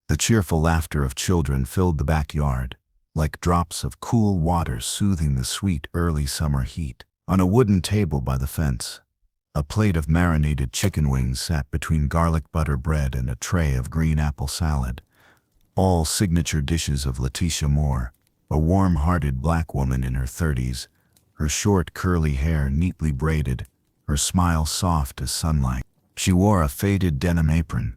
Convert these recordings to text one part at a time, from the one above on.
The cheerful laughter of children filled the backyard, like drops of cool water soothing the sweet early summer heat. On a wooden table by the fence, a plate of marinated chicken wings sat between garlic butter bread and a tray of green apple salad, all signature dishes of Letitia Moore, a warm-hearted black woman in her 30s, her short curly hair neatly braided, her smile soft as sunlight. She wore a faded denim apron,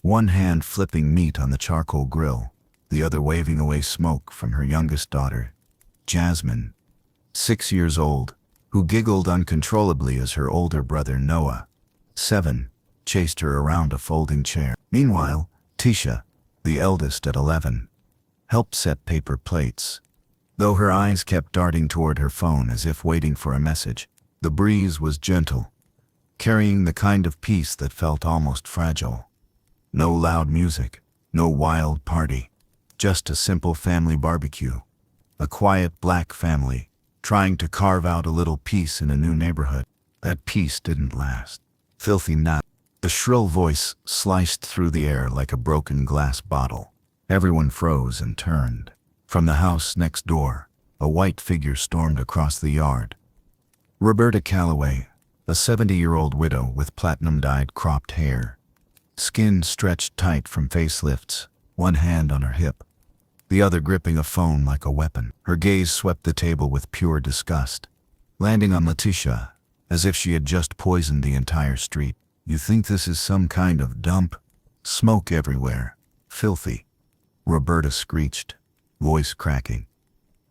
one hand flipping meat on the charcoal grill, the other waving away smoke from her youngest daughter, Jasmine, 6 years old, who giggled uncontrollably as her older brother Noah, 7, chased her around a folding chair. Meanwhile, Tisha, the eldest at 11, helped set paper plates. Though her eyes kept darting toward her phone as if waiting for a message, the breeze was gentle, carrying the kind of peace that felt almost fragile. No loud music, no wild party, just a simple family barbecue. A quiet black family, trying to carve out a little peace in a new neighborhood. That peace didn't last. Filthy nut. The shrill voice sliced through the air like a broken glass bottle. Everyone froze and turned. From the house next door, a white figure stormed across the yard. Roberta Calloway, a 70-year-old widow with platinum-dyed cropped hair. Skin stretched tight from facelifts, one hand on her hip, the other gripping a phone like a weapon. Her gaze swept the table with pure disgust, landing on Letitia, as if she had just poisoned the entire street. You think this is some kind of dump? Smoke everywhere. Filthy. Roberta screeched, voice cracking.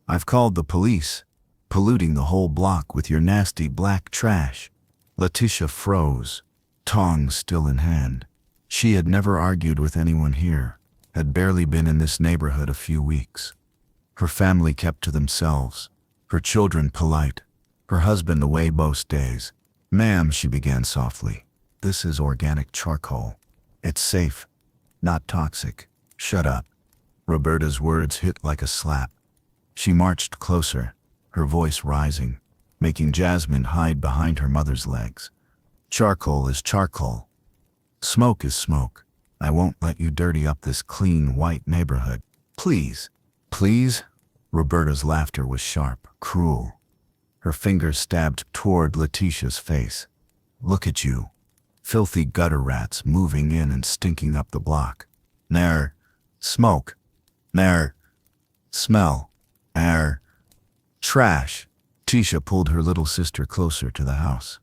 I've called the police, polluting the whole block with your nasty black trash. Letitia froze, tongs still in hand. She had never argued with anyone here, had barely been in this neighborhood a few weeks. Her family kept to themselves, her children polite, her husband away most days. Ma'am, she began softly, this is organic charcoal. It's safe, not toxic. Shut up. Roberta's words hit like a slap. She marched closer, her voice rising, making Jasmine hide behind her mother's legs. Charcoal is charcoal. Smoke is smoke. I won't let you dirty up this clean white neighborhood. Please. Please? Roberta's laughter was sharp, cruel. Her fingers stabbed toward Letitia's face. Look at you. Filthy gutter rats moving in and stinking up the block. Nair. Smoke. Nair. Smell. Air. Trash. Tisha pulled her little sister closer to the house.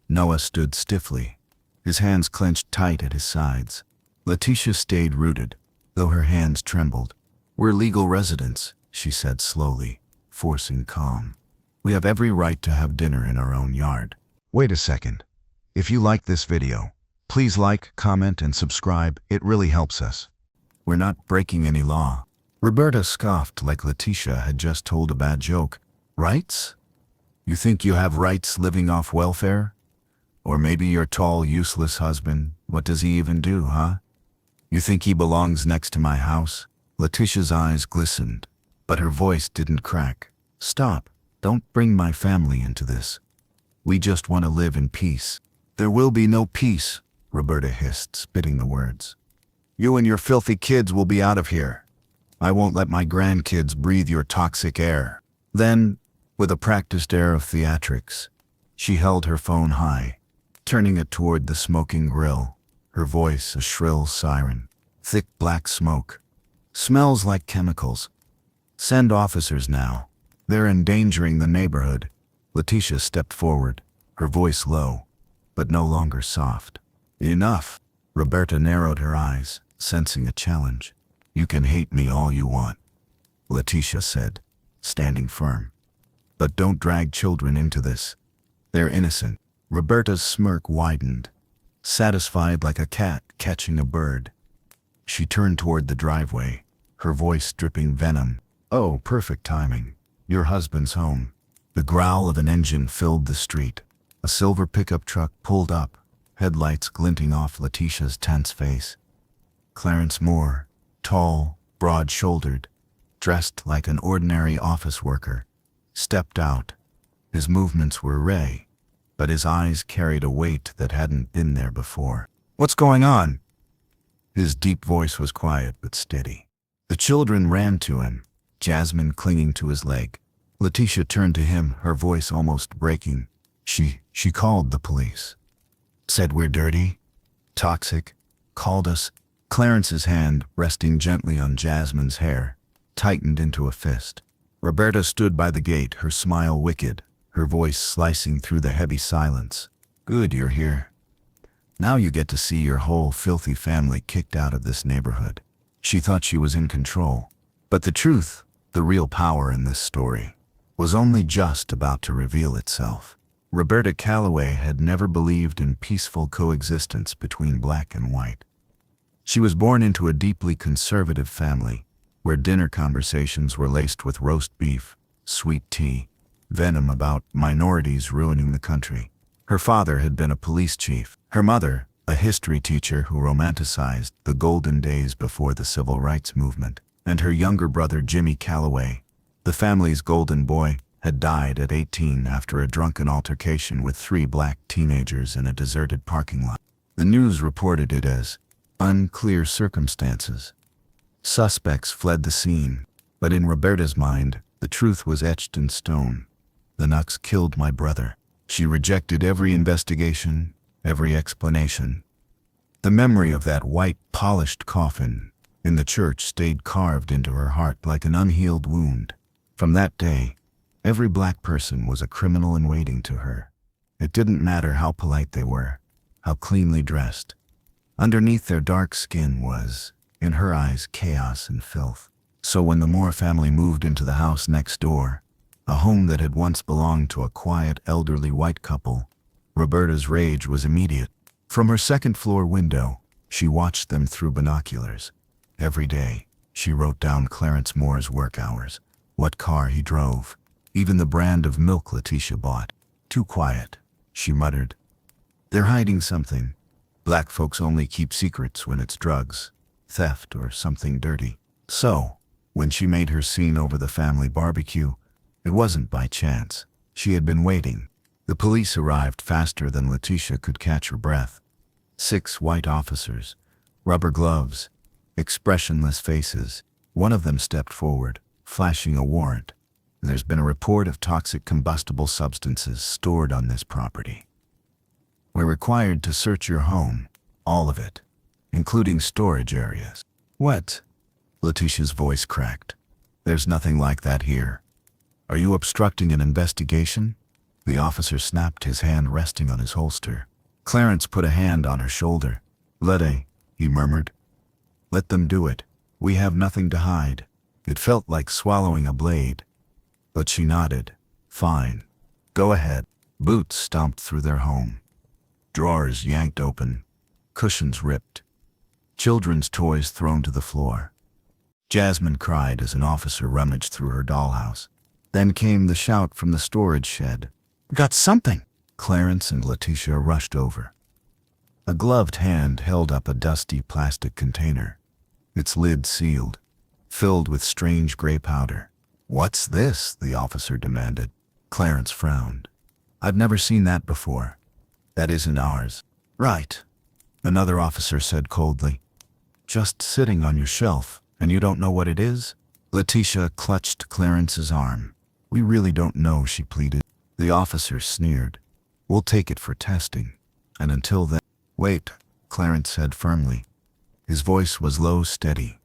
Noah stood stiffly, his hands clenched tight at his sides. Letitia stayed rooted, though her hands trembled. We're legal residents, she said slowly, forcing calm. We have every right to have dinner in our own yard. Wait a second. If you like this video, please like, comment, and subscribe. It really helps us. We're not breaking any law. Roberta scoffed like Letitia had just told a bad joke. Rights? You think you have rights living off welfare? Or maybe your tall, useless husband, what does he even do, huh? You think he belongs next to my house? Letitia's eyes glistened, but her voice didn't crack. Stop. Don't bring my family into this. We just want to live in peace. There will be no peace, Roberta hissed, spitting the words. You and your filthy kids will be out of here. I won't let my grandkids breathe your toxic air. Then, with a practiced air of theatrics, she held her phone high, turning it toward the smoking grill, her voice a shrill siren. Thick black smoke. Smells like chemicals. Send officers now. They're endangering the neighborhood. Letitia stepped forward, her voice low, but no longer soft. Enough. Roberta narrowed her eyes, sensing a challenge. You can hate me all you want, Letitia said, standing firm. But don't drag children into this. They're innocent. Roberta's smirk widened, satisfied like a cat catching a bird. She turned toward the driveway, her voice dripping venom. Oh, perfect timing. Your husband's home. The growl of an engine filled the street. A silver pickup truck pulled up, headlights glinting off Letitia's tense face. Clarence Moore, tall, broad-shouldered, dressed like an ordinary office worker, stepped out. His movements were wry, but his eyes carried a weight that hadn't been there before. What's going on? His deep voice was quiet but steady. The children ran to him, Jasmine clinging to his leg. Letitia turned to him, her voice almost breaking. She called the police. Said we're dirty, toxic, called us. Clarence's hand, resting gently on Jasmine's hair, tightened into a fist. Roberta stood by the gate, her smile wicked, her voice slicing through the heavy silence. Good you're here. Now you get to see your whole filthy family kicked out of this neighborhood. She thought she was in control. But the truth, the real power in this story, was only just about to reveal itself. Roberta Calloway had never believed in peaceful coexistence between black and white. She was born into a deeply conservative family, where dinner conversations were laced with roast beef, sweet tea, venom about minorities ruining the country. Her father had been a police chief, her mother, a history teacher who romanticized the golden days before the civil rights movement, and her younger brother Jimmy Calloway, the family's golden boy, had died at 18 after a drunken altercation with 3 black teenagers in a deserted parking lot. The news reported it as unclear circumstances. Suspects fled the scene, but in Roberta's mind, the truth was etched in stone. The Nucks killed my brother. She rejected every investigation, every explanation. The memory of that white, polished coffin in the church stayed carved into her heart like an unhealed wound. From that day, every black person was a criminal in waiting to her. It didn't matter how polite they were, how cleanly dressed. Underneath their dark skin was, in her eyes, chaos and filth. So when the Moore family moved into the house next door, a home that had once belonged to a quiet, elderly white couple, Roberta's rage was immediate. From her second-floor window, she watched them through binoculars. Every day, she wrote down Clarence Moore's work hours, what car he drove, even the brand of milk Letitia bought. Too quiet, she muttered. They're hiding something. Black folks only keep secrets when it's drugs, theft, or something dirty. So, when she made her scene over the family barbecue, it wasn't by chance. She had been waiting. The police arrived faster than Letitia could catch her breath. 6 white officers, rubber gloves, expressionless faces. One of them stepped forward, flashing a warrant. There's been a report of toxic combustible substances stored on this property. We're required to search your home, all of it, including storage areas. What? Letitia's voice cracked. There's nothing like that here. Are you obstructing an investigation? The officer snapped, his hand resting on his holster. Clarence put a hand on her shoulder. He murmured. Let them do it. We have nothing to hide. It felt like swallowing a blade. But she nodded. Fine. Go ahead. Boots stomped through their home. Drawers yanked open. Cushions ripped. Children's toys thrown to the floor. Jasmine cried as an officer rummaged through her dollhouse. Then came the shout from the storage shed. Got something! Clarence and Letitia rushed over. A gloved hand held up a dusty plastic container, its lid sealed, filled with strange gray powder. What's this? The officer demanded. Clarence frowned. I've never seen that before. That isn't ours. Right, another officer said coldly. Just sitting on your shelf, and you don't know what it is? Letitia clutched Clarence's arm. We really don't know, she pleaded. The officer sneered. We'll take it for testing. And until then... Wait, Clarence said firmly. His voice was low, steady.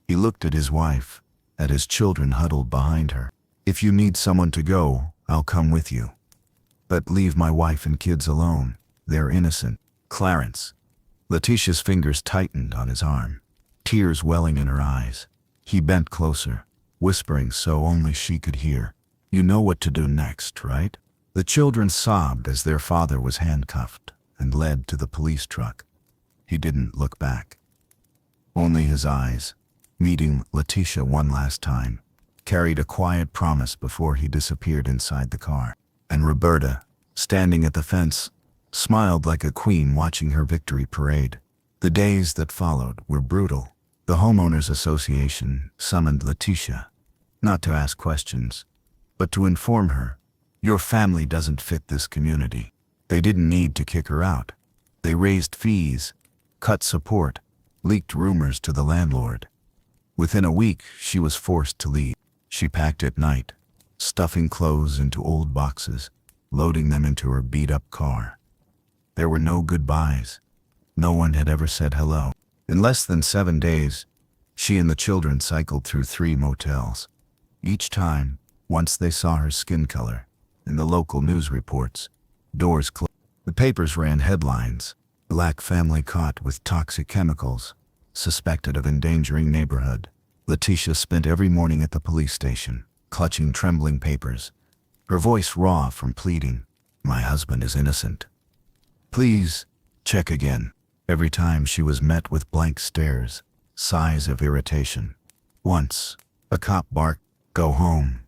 He looked at his wife, at his children huddled behind her. If you need someone to go, I'll come with you. But leave my wife and kids alone. They're innocent. Clarence. Letitia's fingers tightened on his arm, tears welling in her eyes. He bent closer, whispering so only she could hear. You know what to do next, right? The children sobbed as their father was handcuffed and led to the police truck. He didn't look back. Only his eyes, meeting Letitia one last time, carried a quiet promise before he disappeared inside the car. And Roberta, standing at the fence, smiled like a queen watching her victory parade. The days that followed were brutal. The homeowners association summoned Letitia, not to ask questions, but to inform her, your family doesn't fit this community. They didn't need to kick her out. They raised fees, cut support, leaked rumors to the landlord. Within a week, she was forced to leave. She packed at night, stuffing clothes into old boxes, loading them into her beat-up car. There were no goodbyes. No one had ever said hello. In less than 7 days, she and the children cycled through 3 motels. Each time, once they saw her skin color, in the local news reports, doors closed. The papers ran headlines: Black family caught with toxic chemicals, suspected of endangering neighborhood. Letitia spent every morning at the police station, clutching trembling papers, her voice raw from pleading. My husband is innocent. Please, check again. Every time she was met with blank stares, sighs of irritation. Once, a cop barked, "Go home.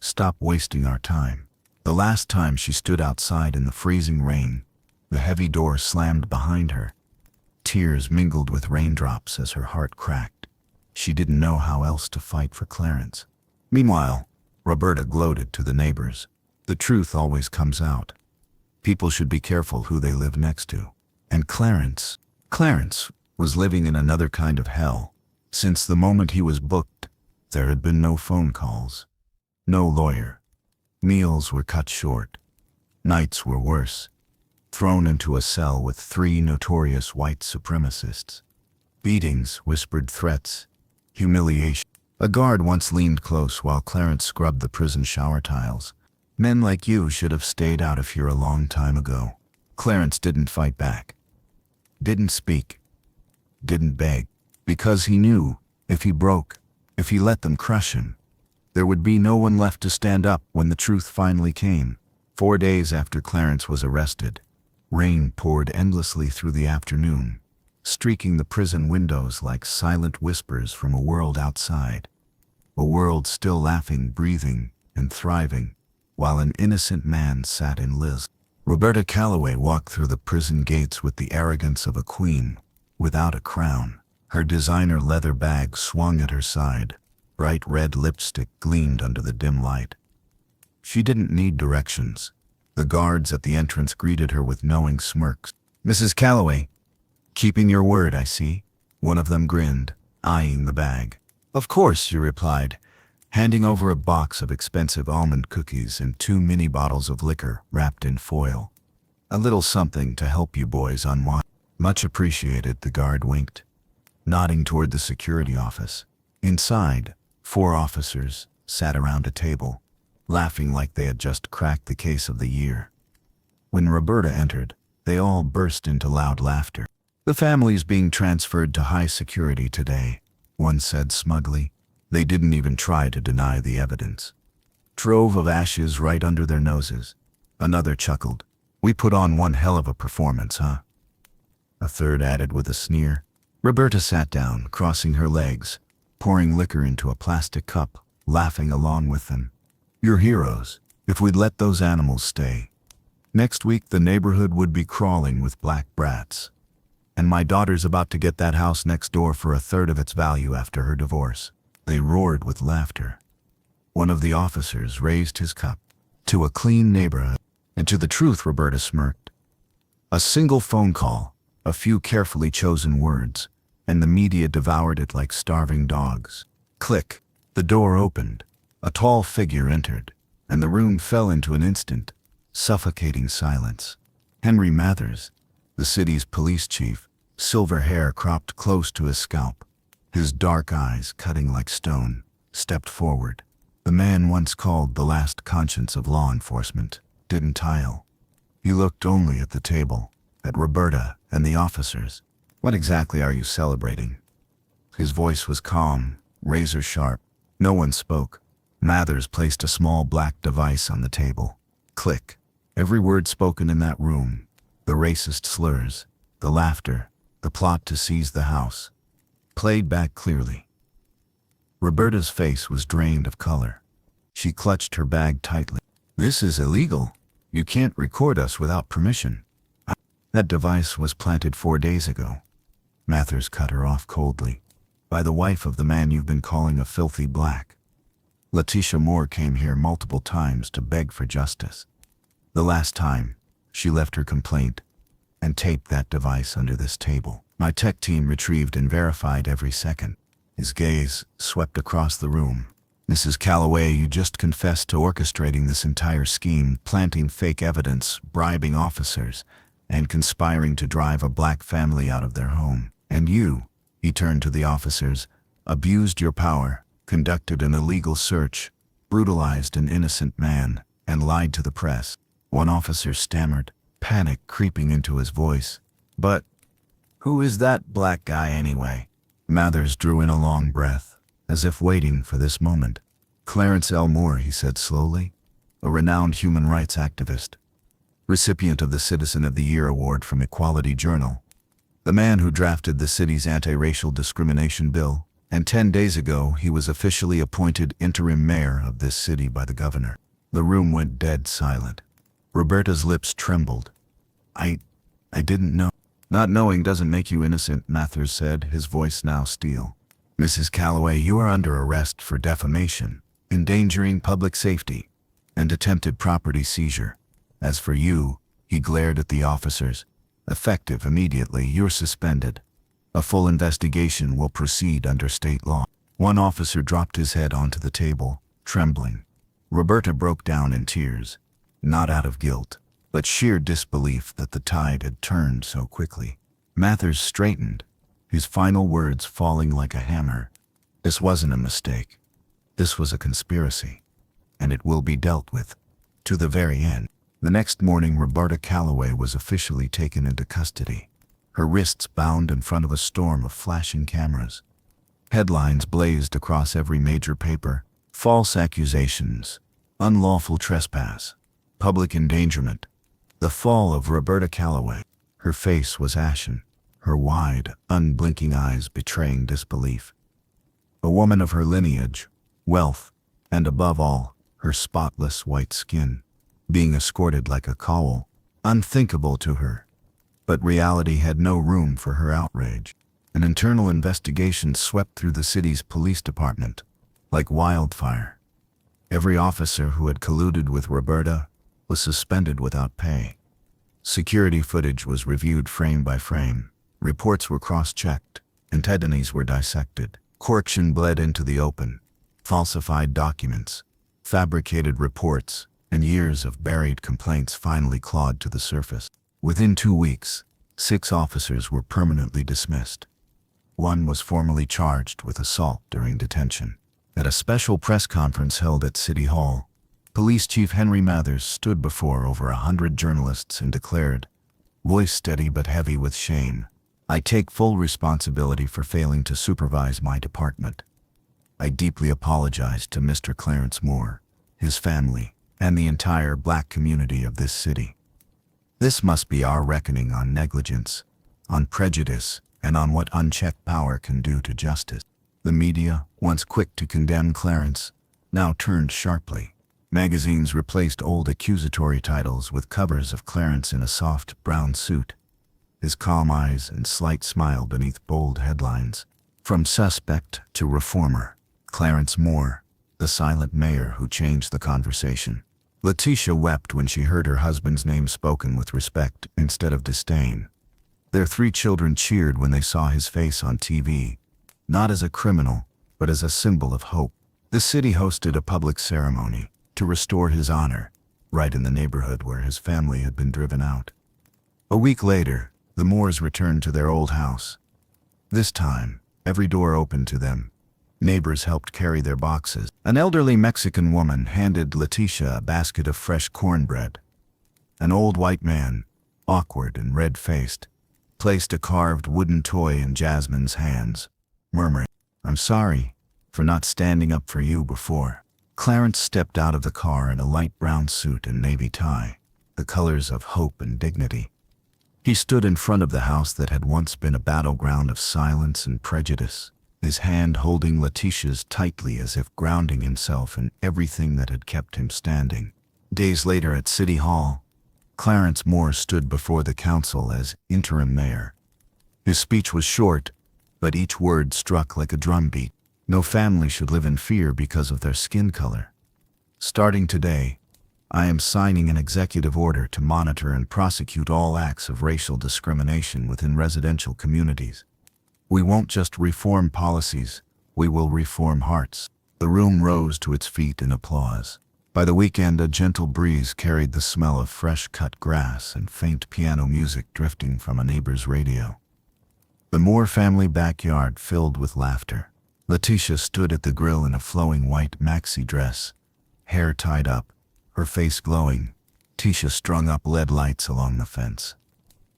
Stop wasting our time." The last time she stood outside in the freezing rain, the heavy door slammed behind her. Tears mingled with raindrops as her heart cracked. She didn't know how else to fight for Clarence. Meanwhile, Roberta gloated to the neighbors. The truth always comes out. People should be careful who they live next to. And Clarence was living in another kind of hell. Since the moment he was booked, there had been no phone calls, no lawyer. Meals were cut short. Nights were worse. Thrown into a cell with 3 notorious white supremacists. Beatings, whispered threats, humiliation. A guard once leaned close while Clarence scrubbed the prison shower tiles. Men like you should have stayed out of here a long time ago. Clarence didn't fight back. Didn't speak. Didn't beg. Because he knew, if he broke, if he let them crush him, there would be no one left to stand up when the truth finally came. 4 days after Clarence was arrested, rain poured endlessly through the afternoon, streaking the prison windows like silent whispers from a world outside. A world still laughing, breathing, and thriving, while an innocent man sat in Liz. Roberta Calloway walked through the prison gates with the arrogance of a queen, without a crown. Her designer leather bag swung at her side. Bright red lipstick gleamed under the dim light. She didn't need directions. The guards at the entrance greeted her with knowing smirks. Mrs. Calloway, keeping your word, I see. One of them grinned, eyeing the bag. Of course, she replied, handing over a box of expensive almond cookies and 2 mini bottles of liquor wrapped in foil. A little something to help you boys unwind. Much appreciated, the guard winked, nodding toward the security office. Inside, 4 officers sat around a table, laughing like they had just cracked the case of the year. When Roberta entered, they all burst into loud laughter. The family's being transferred to high security today, one said smugly. They didn't even try to deny the evidence. Trove of ashes right under their noses. Another chuckled. We put on one hell of a performance, huh? A third added with a sneer. Roberta sat down, crossing her legs, pouring liquor into a plastic cup, laughing along with them. You're heroes. If we'd let those animals stay, next week the neighborhood would be crawling with black brats. And my daughter's about to get that house next door for 1/3 of its value after her divorce. They roared with laughter. One of the officers raised his cup. To a clean neighborhood. And to the truth, Roberta smirked. A single phone call, a few carefully chosen words, and the media devoured it like starving dogs. Click. The door opened. A tall figure entered, and the room fell into an instant, suffocating silence. Henry Mathers, the city's police chief, silver hair cropped close to his scalp, his dark eyes cutting like stone, stepped forward. The man once called the last conscience of law enforcement didn't tile. He looked only at the table, at Roberta and the officers. What exactly are you celebrating? His voice was calm, razor sharp. No one spoke. Mathers placed a small black device on the table. Click. Every word spoken in that room, the racist slurs, the laughter, the plot to seize the house, played back clearly. Roberta's face was drained of color. She clutched her bag tightly. This is illegal. You can't record us without permission. That device was planted 4 days ago. Mathers cut her off coldly. By the wife of the man you've been calling a filthy black. Letitia Moore came here multiple times to beg for justice. The last time, she left her complaint and taped that device under this table. My tech team retrieved and verified every second. His gaze swept across the room. Mrs. Calloway, you just confessed to orchestrating this entire scheme, planting fake evidence, bribing officers, and conspiring to drive a black family out of their home. And you, he turned to the officers, abused your power, conducted an illegal search, brutalized an innocent man, and lied to the press. One officer stammered, panic creeping into his voice. But who is that black guy anyway? Mathers drew in a long breath, as if waiting for this moment. Clarence L. Moore, he said slowly, a renowned human rights activist, recipient of the Citizen of the Year Award from Equality Journal, the man who drafted the city's anti-racial discrimination bill, and 10 days ago he was officially appointed interim mayor of this city by the governor. The room went dead silent. Roberta's lips trembled. I didn't know. Not knowing doesn't make you innocent, Mathers said, his voice now steel. Mrs. Calloway, you are under arrest for defamation, endangering public safety, and attempted property seizure. As for you, he glared at the officers, effective immediately, you're suspended. A full investigation will proceed under state law. One officer dropped his head onto the table, trembling. Roberta broke down in tears, not out of guilt, but sheer disbelief that the tide had turned so quickly. Mathers straightened, his final words falling like a hammer. This wasn't a mistake. This was a conspiracy, and it will be dealt with, to the very end. The next morning, Roberta Calloway was officially taken into custody, her wrists bound in front of a storm of flashing cameras. Headlines blazed across every major paper: false accusations, unlawful trespass, public endangerment. The fall of Roberta Calloway. Her face was ashen, her wide, unblinking eyes betraying disbelief. A woman of her lineage, wealth, and above all, her spotless white skin, being escorted like a cowl, unthinkable to her. But reality had no room for her outrage. An internal investigation swept through the city's police department, like wildfire. Every officer who had colluded with Roberta was suspended without pay. Security footage was reviewed frame by frame. Reports were cross-checked. Antennas were dissected. Corruption bled into the open. Falsified documents, fabricated reports, and years of buried complaints finally clawed to the surface. Within 2 weeks, 6 officers were permanently dismissed. One was formally charged with assault during detention. At a special press conference held at City Hall, Police Chief Henry Mathers stood before over 100 journalists and declared, voice steady but heavy with shame, I take full responsibility for failing to supervise my department. I deeply apologize to Mr. Clarence Moore, his family, and the entire black community of this city. This must be our reckoning on negligence, on prejudice, and on what unchecked power can do to justice. The media, once quick to condemn Clarence, now turned sharply. Magazines replaced old accusatory titles with covers of Clarence in a soft brown suit, his calm eyes and slight smile beneath bold headlines. From suspect to reformer, Clarence Moore, the silent mayor who changed the conversation. Letitia wept when she heard her husband's name spoken with respect instead of disdain. Their 3 children cheered when they saw his face on TV, not as a criminal, but as a symbol of hope. The city hosted a public ceremony to restore his honor, right in the neighborhood where his family had been driven out. A week later, the Moores returned to their old house. This time, every door opened to them. Neighbors helped carry their boxes. An elderly Mexican woman handed Letitia a basket of fresh cornbread. An old white man, awkward and red-faced, placed a carved wooden toy in Jasmine's hands, murmuring, I'm sorry for not standing up for you before. Clarence stepped out of the car in a light brown suit and navy tie, the colors of hope and dignity. He stood in front of the house that had once been a battleground of silence and prejudice, his hand holding Letitia's tightly as if grounding himself in everything that had kept him standing. Days later at City Hall, Clarence Moore stood before the council as interim mayor. His speech was short, but each word struck like a drumbeat. No family should live in fear because of their skin color. Starting today, I am signing an executive order to monitor and prosecute all acts of racial discrimination within residential communities. We won't just reform policies, we will reform hearts." The room rose to its feet in applause. By the weekend, a gentle breeze carried the smell of fresh-cut grass and faint piano music drifting from a neighbor's radio. The Moore family backyard filled with laughter. Letitia stood at the grill in a flowing white maxi dress, hair tied up, her face glowing. Tisha strung up LED lights along the fence.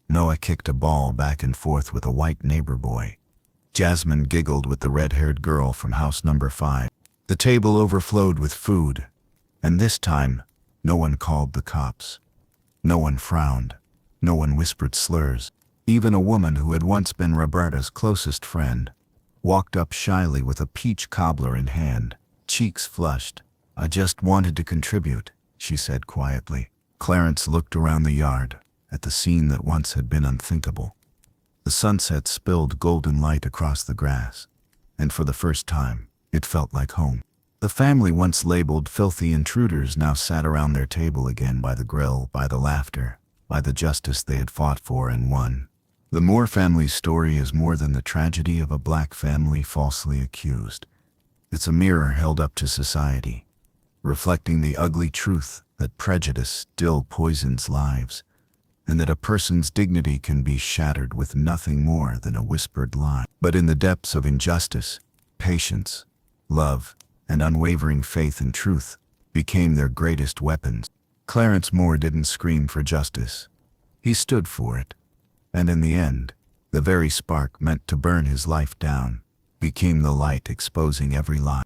Noah kicked a ball back and forth with a white neighbor boy. Jasmine giggled with the red-haired girl from house number 5. The table overflowed with food, and this time, no one called the cops. No one frowned. No one whispered slurs. Even a woman who had once been Roberta's closest friend walked up shyly with a peach cobbler in hand, cheeks flushed. "I just wanted to contribute," she said quietly. Clarence looked around the yard, at the scene that once had been unthinkable. The sunset spilled golden light across the grass, and for the first time, it felt like home. The family once labeled filthy intruders now sat around their table again, by the grill, by the laughter, by the justice they had fought for and won. The Moore family's story is more than the tragedy of a black family falsely accused. It's a mirror held up to society, reflecting the ugly truth that prejudice still poisons lives, and that a person's dignity can be shattered with nothing more than a whispered lie. But in the depths of injustice, patience, love, and unwavering faith in truth became their greatest weapons. Clarence Moore didn't scream for justice. He stood for it. And in the end, the very spark meant to burn his life down became the light exposing every lie.